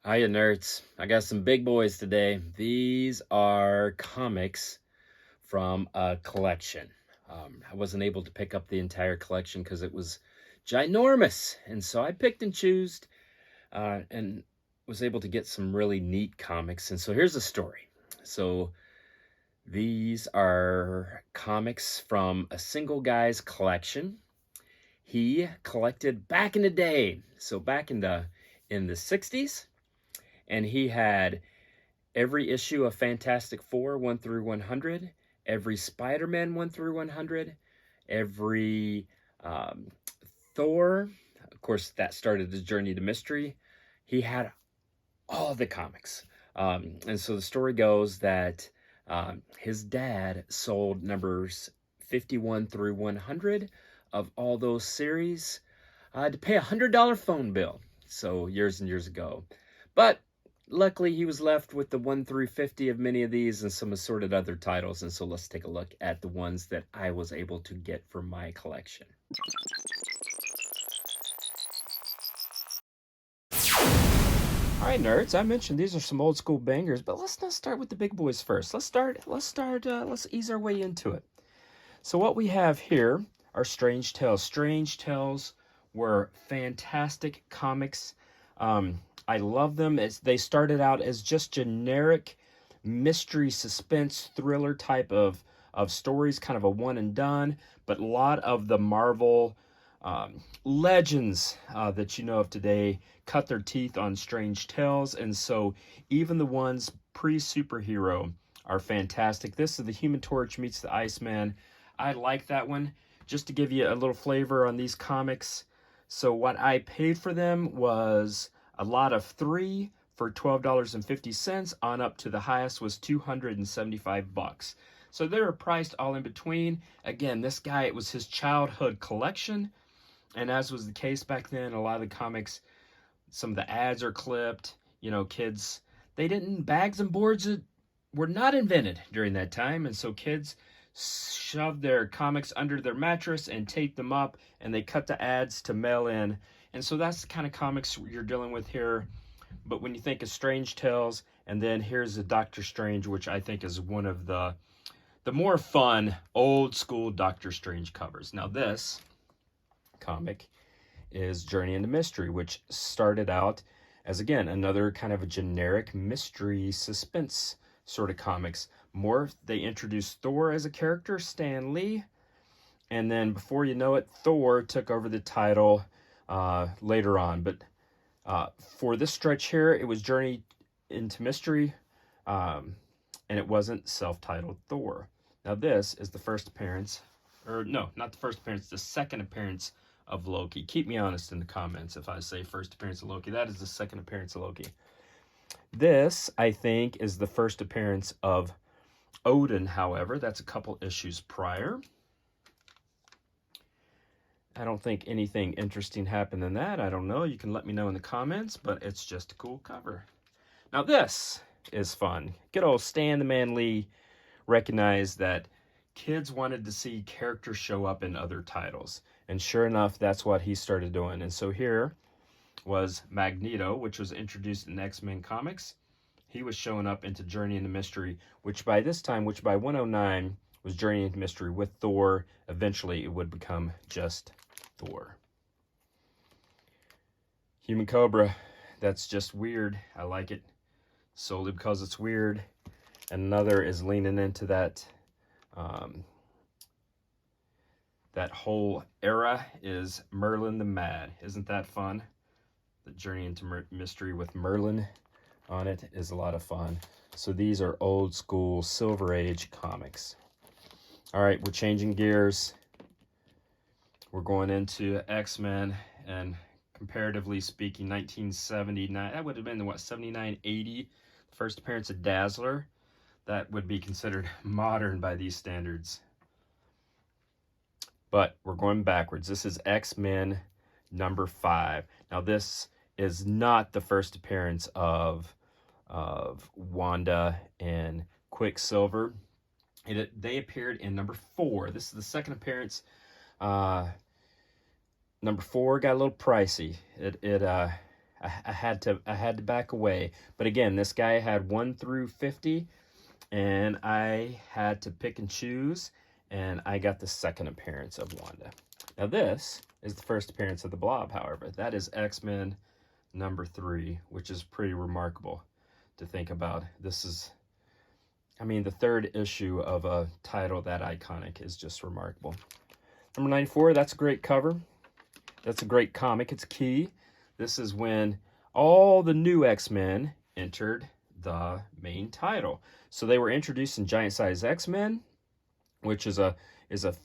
Hiya, nerds. I got some big boys today. These are comics from a collection. I wasn't able to pick up the entire collection because it was ginormous. And so I picked and chose and was able to get some really neat comics. And so here's the story. So these are comics from a single guy's collection. He collected back in the day. So back in the 60s. And he had every issue of Fantastic Four 1 through 100, every Spider-Man 1 through 100, every Thor. Of course, that started his journey to mystery. He had all the comics. And so the story goes that his dad sold numbers 51 through 100 of all those series to pay a $100 phone bill. So years and years ago. But luckily, he was left with the 1 through 50 of many of these and some assorted other titles. And so let's take a look at the ones that I was able to get for my collection. All right, nerds, I mentioned these are some old school bangers, but let's not start with the big boys first. Let's ease our way into it. So what we have here are Strange Tales. Strange Tales were fantastic comics. I love them. They started out as just generic mystery, suspense, thriller type of stories, kind of a one and done, but a lot of the Marvel legends that you know of today cut their teeth on Strange Tales, and so even the ones pre-superhero are fantastic. This is the Human Torch meets the Iceman. I like that one. Just to give you a little flavor on these comics, so what I paid for them was a lot of 3 for $12.50 on up to the highest was $275. So they were priced all in between. Again, this guy, it was his childhood collection. And as was the case back then, a lot of the comics, some of the ads are clipped. You know, kids, bags and boards were not invented during that time. And so kids shoved their comics under their mattress and taped them up, and they cut the ads to mail in. And so that's the kind of comics you're dealing with here. But when you think of Strange Tales, and then here's the Doctor Strange, which I think is one of the more fun, old school Doctor Strange covers. Now this comic is Journey into Mystery, which started out as, again, another kind of a generic mystery suspense sort of comics. They introduced Thor as a character, Stan Lee, and then before you know it, Thor took over the title later on. But for this stretch here, it was Journey into Mystery, and it wasn't self-titled Thor. Now this is the first appearance, or no, not the first appearance, the second appearance of Loki. Keep me honest in the comments if I say first appearance of Loki. That is the second appearance of Loki. This, I think, is the first appearance of Odin, however. That's a couple issues prior. I don't think anything interesting happened in that. I don't know. You can let me know in the comments, but it's just a cool cover. Now this is fun. Good old Stan the Man Lee recognized that kids wanted to see characters show up in other titles. And sure enough, that's what he started doing. And so here was Magneto, which was introduced in X-Men comics. He was showing up into Journey into Mystery, which by 109 was Journey into Mystery with Thor. Eventually, it would become just Thor. Human Cobra, that's just weird. I like it solely because it's weird. Another is leaning into that that whole era is Merlin the Mad. Isn't that fun? The Journey into Mystery with Merlin on it is a lot of fun. So these are old school Silver Age comics. All right, we're changing gears. We're going into X-Men, and comparatively speaking, 1979, that would have been, what, 79, 80? The first appearance of Dazzler. That would be considered modern by these standards. But we're going backwards. This is X-Men number 5. Now, this is not the first appearance of Wanda and Quicksilver. They appeared in number 4. This is the second appearance. Number 4 got a little pricey. It I had to back away. But again, this guy had 1 through 50, and I had to pick and choose, and I got the second appearance of Wanda. Now this is the first appearance of the Blob, however. That is X-Men number 3, which is pretty remarkable to think about. This is, I mean, the third issue of a title that iconic is just remarkable. Number 94, that's a great cover. That's a great comic. It's key. This is when all the new X-Men entered the main title. So they were introduced in Giant Size X-Men, which is a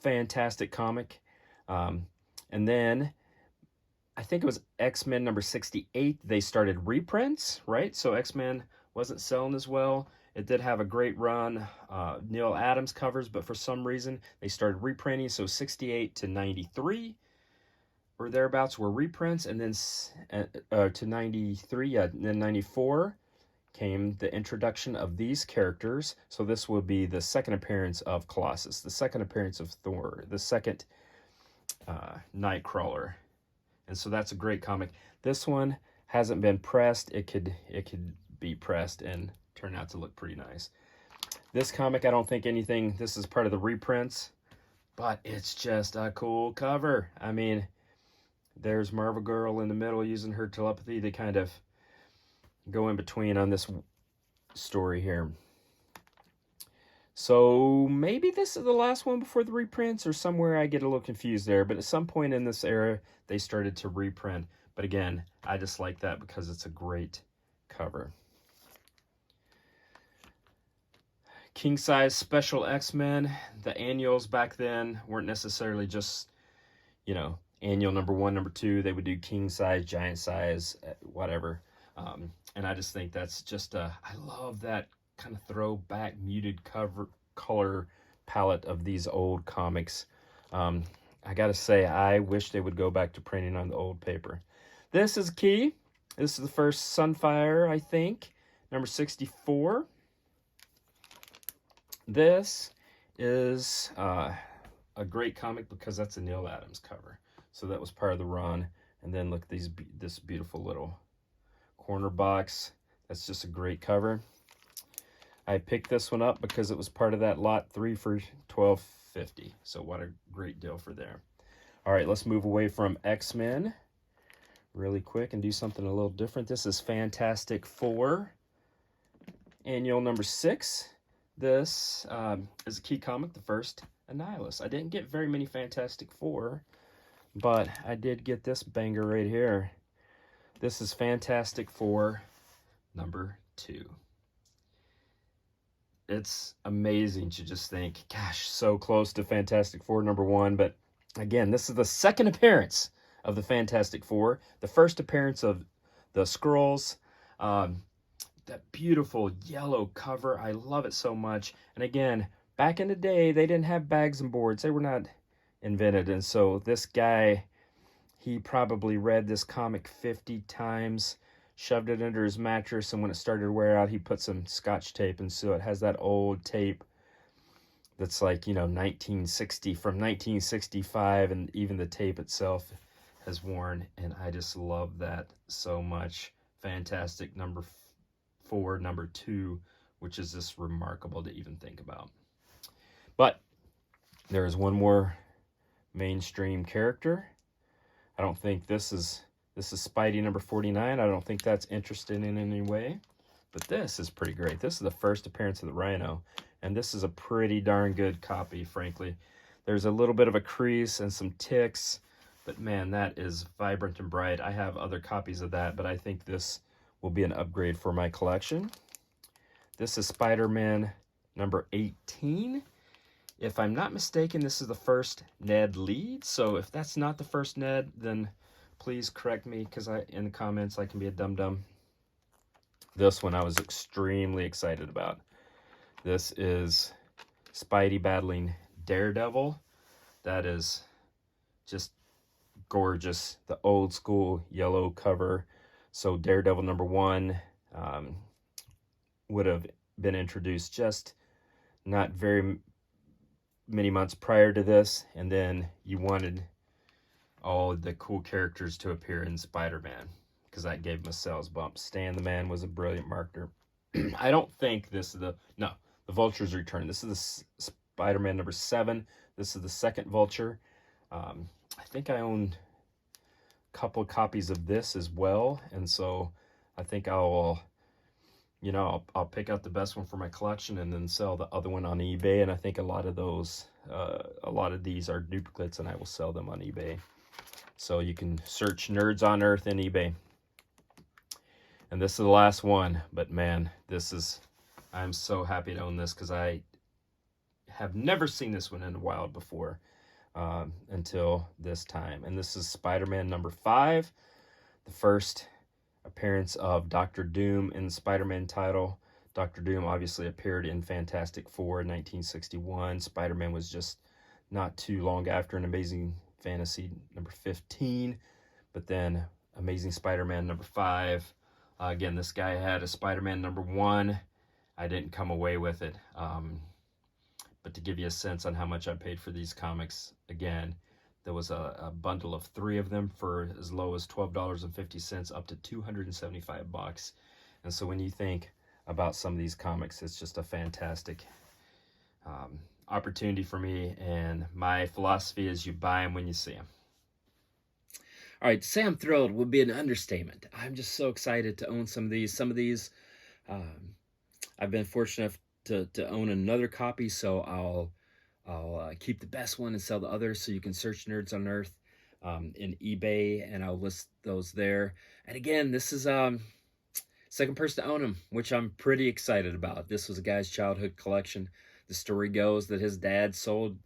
fantastic comic. And then I think it was X-Men number 68. They started reprints, right? So X-Men wasn't selling as well. It did have a great run, Neil Adams covers, but for some reason they started reprinting. So 68 to 93 or thereabouts were reprints, and then to 93, yeah, and then 94 came the introduction of these characters. So this will be the second appearance of Colossus, the second appearance of Thor, the second Nightcrawler, and so that's a great comic. This one hasn't been pressed. It could be pressed and turn out to look pretty nice. This comic, I don't think anything. This is part of the reprints, but it's just a cool cover. I mean, there's Marvel Girl in the middle using her telepathy to kind of go in between on this story here. So maybe this is the last one before the reprints, or somewhere I get a little confused there. But at some point in this era, they started to reprint. But again, I just like that because it's a great cover. King size special X-Men. The annuals back then weren't necessarily just, you know, annual number 1, number 2. They would do king size, giant size, whatever. And I just think that's just I love that kind of throwback muted color palette of these old comics. I gotta say, I wish they would go back to printing on the old paper. This is key. This is the first Sunfire, I think, number 64. This is a great comic because that's a Neil Adams cover. So that was part of the run. And then look at this beautiful little corner box. That's just a great cover. I picked this one up because it was part of that lot 3 for $12.50. So what a great deal for there. All right, let's move away from X-Men really quick and do something a little different. This is Fantastic Four, annual number 6. This is a key comic, the first Annihilus. I didn't get very many Fantastic Four, but I did get this banger right here. This is Fantastic Four number 2. It's amazing to just think, gosh, so close to Fantastic Four number 1. But again, this is the second appearance of the Fantastic Four. The first appearance of the Skrulls. That beautiful yellow cover. I love it so much. And again, back in the day, they didn't have bags and boards. They were not invented. And so this guy, he probably read this comic 50 times, shoved it under his mattress, and when it started to wear out, he put some Scotch tape, and so it has that old tape that's like, you know, 1960, from 1965, and even the tape itself has worn, and I just love that so much. Fantastic number 4, number 2, which is just remarkable to even think about. But there is one more mainstream character. I don't think this is Spidey number 49. I don't think that's interesting in any way. But this is pretty great. This is the first appearance of the Rhino. And this is a pretty darn good copy, frankly. There's a little bit of a crease and some ticks. But man, that is vibrant and bright. I have other copies of that, but I think this will be an upgrade for my collection. This is Spider-Man number 18. If I'm not mistaken, this is the first Ned lead. So if that's not the first Ned, then please correct me, because in the comments I can be a dum-dum. This one I was extremely excited about. This is Spidey battling Daredevil. That is just gorgeous. The old school yellow cover. So Daredevil number 1 would have been introduced just not very many months prior to this, and then you wanted all the cool characters to appear in Spider-Man. because that gave him a sales bump. Stan the Man was a brilliant marketer. I don't think this is no, the Vulture's Return. This is the Spider-Man number 7. This is the second Vulture. I think I own a couple copies of this as well, and so I think I'll pick out the best one for my collection and then sell the other one on eBay. And I think a lot of these are duplicates, and I will sell them on eBay. So you can search Nerds on Earth in eBay. And this is the last one, but man, I'm so happy to own this because I have never seen this one in the wild before until this time. And this is Spider-Man number 5, the first appearance of Dr. Doom in the Spider-Man title. Dr. Doom obviously appeared in Fantastic Four in 1961. Spider-Man was just not too long after in Amazing Fantasy number 15, but then Amazing Spider-Man number 5. Again, this guy had a Spider-Man number 1. I didn't come away with it. But to give you a sense on how much I paid for these comics, again, there was a bundle of 3 of them for as low as $12.50 up to $275. And so when you think about some of these comics, it's just a fantastic opportunity for me. And my philosophy is you buy them when you see them. All right, to say I'm thrilled would be an understatement. I'm just so excited to own some of these. I've been fortunate to own another copy, so I'll keep the best one and sell the others. So you can search Nerds on Earth in eBay, and I'll list those there. And again, this is second person to own them, which I'm pretty excited about. This was a guy's childhood collection. The story goes that his dad sold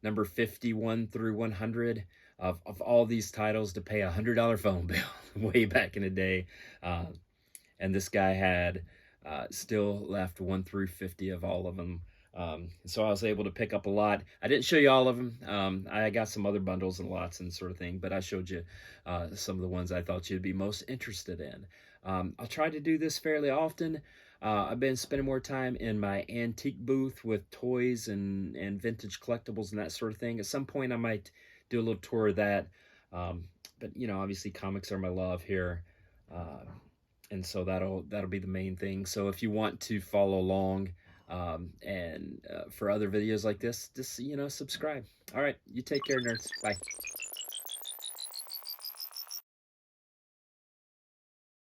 number 51 through 100 of all these titles to pay a $100 phone bill way back in the day. And this guy had still left 1 through 50 of all of them. So I was able to pick up a lot. I didn't show you all of them. I got some other bundles and lots and sort of thing, but I showed you some of the ones I thought you'd be most interested in. I'll try to do this fairly often. I've been spending more time in my antique booth with toys and vintage collectibles and that sort of thing. At some point I might do a little tour of that. But obviously comics are my love here. And so that'll be the main thing. So if you want to follow along and for other videos like this, just subscribe. All right, you take care, nerds. Bye.